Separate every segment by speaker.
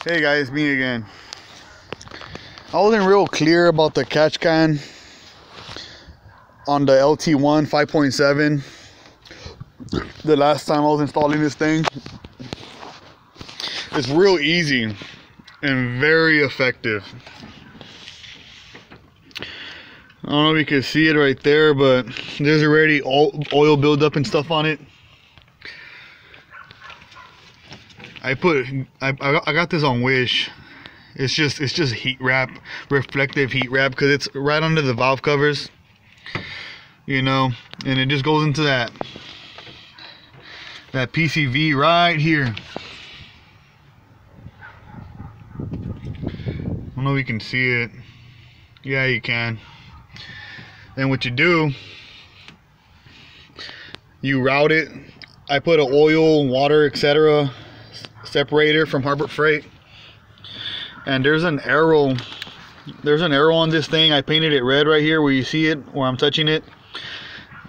Speaker 1: Hey guys, me again. I wasn't real clear about the catch can on the Lt1 5.7 the last time I was installing this thing. It's real easy and very effective. I don't know if you can see it right there, but there's already oil buildup and stuff on it. I got this on Wish. It's just heat wrap, reflective heat wrap, because it's right under the valve covers, you know, and it just goes into that PCV right here. I don't know if you can see it. Yeah, you can. And what you do, you route it. I put an oil, water, etc. separator from Harbor Freight, and there's an arrow on this thing. I painted it red right here where you see it, where I'm touching it.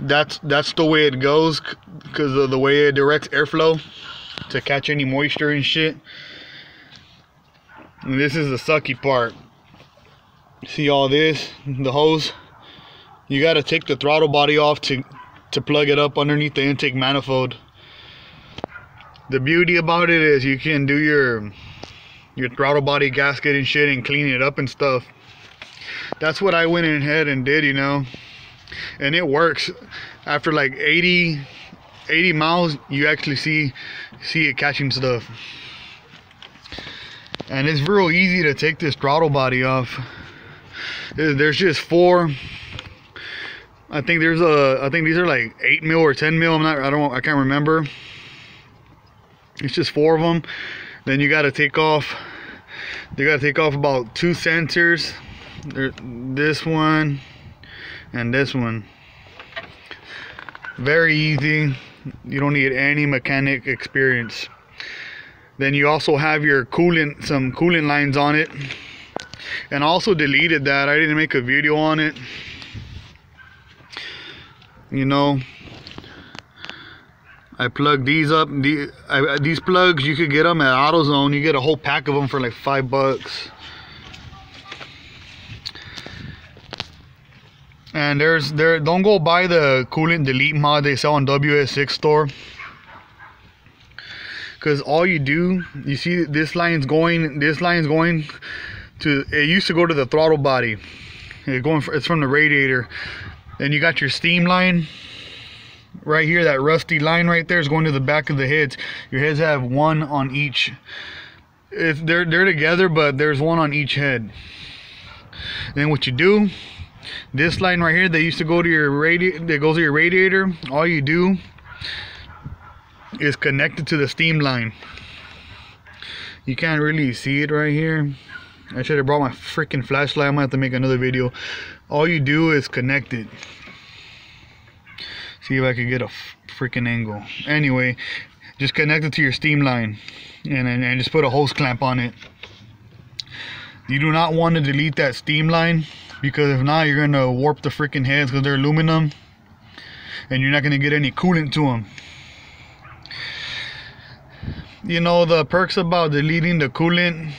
Speaker 1: That's the way it goes, because of the way it directs airflow to catch any moisture and shit. And this is the sucky part. See all this, the hose? You got to take the throttle body off to plug it up underneath the intake manifold. The beauty about it is you can do your throttle body gasket and shit and clean it up and stuff. That's what I went ahead and did, you know, and it works. After like 80 miles, you actually see it catching stuff. And it's real easy to take this throttle body off. There's just 4. I think these are like 8 mil or 10 mil. I can't remember. It's just 4 of them. Then you got to take off. They got to take off about 2 sensors. This one and this one. Very easy. You don't need any mechanic experience. Then you also have your some coolant lines on it. And I also deleted that. I didn't make a video on it. You know, I plugged these up. These plugs, you could get them at AutoZone. You get a whole pack of them for like $5. And don't go buy the coolant delete mod they sell on WS6 store, because all you do, you see this line's going to, it used to go to the throttle body. It's from the radiator. Then you got your steam line right here. That rusty line right there is going to the back of the heads. Your heads have one on each. They're together, but there's one on each head. Then what you do, this line right here that used to go to your radiator, all you do is connect it to the steam line. You can't really see it right here. I should have brought my freaking flashlight. I'm gonna have to make another video. All you do is connect it. See if I can get a freaking angle. Anyway, just connect it to your steam line and just put a hose clamp on it. You do not want to delete that steam line, because if not, you're gonna warp the freaking heads, because they're aluminum and you're not gonna get any coolant to them. You know, the perks about deleting the coolant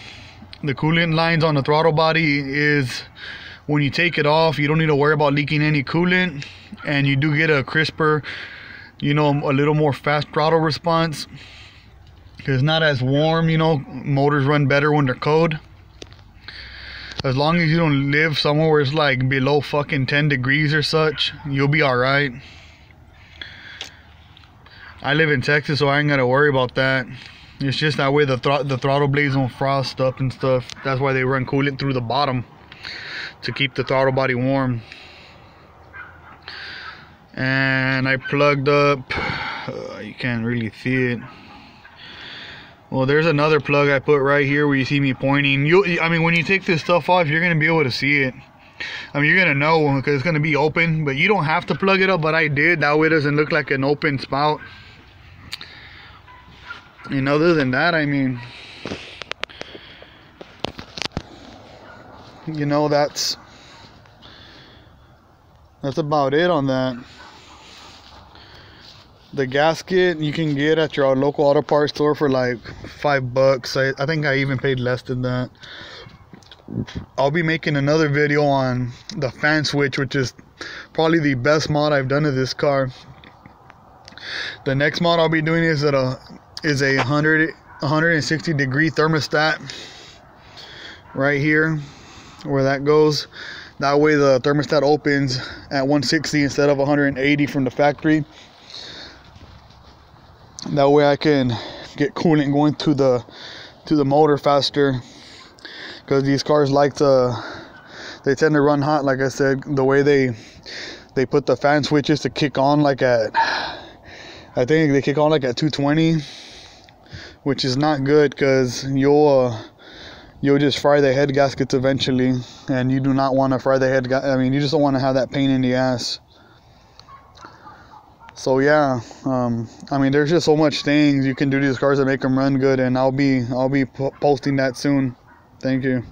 Speaker 1: lines on the throttle body is, when you take it off, you don't need to worry about leaking any coolant, and you do get a crisper, you know, a little more fast throttle response, because it's not as warm. You know, motors run better when they're cold. As long as you don't live somewhere where it's like below fucking 10 degrees or such, you'll be alright. I live in Texas, so I ain't gotta worry about that. It's just that way the throttle blades don't frost up and stuff. That's why they run coolant through the bottom, to keep the throttle body warm. And I plugged up, you can't really see it. Well, there's another plug I put right here where you see me pointing. I mean, when you take this stuff off, you're gonna be able to see it. I mean, you're gonna know, because it's gonna be open, but you don't have to plug it up, but I did. That way it doesn't look like an open spout. And other than that, I mean, you know, that's about it on that. The gasket you can get at your local auto parts store for like $5. I think I even paid less than that. I'll be making another video on the fan switch, which is probably the best mod I've done to this car. The next mod I'll be doing is a 160 degree thermostat right here where that goes. That way the thermostat opens at 160 instead of 180 from the factory. That way I can get coolant going to the motor faster, because these cars they tend to run hot. Like I said, the way they put the fan switches to kick on like at, I think they kick on like at 220, which is not good, because you'll just fry the head gaskets eventually, and you do not want to fry the head I mean, you just don't want to have that pain in the ass. So yeah, I mean, there's just so much things you can do to these cars that make them run good, and I'll be posting that soon. Thank you.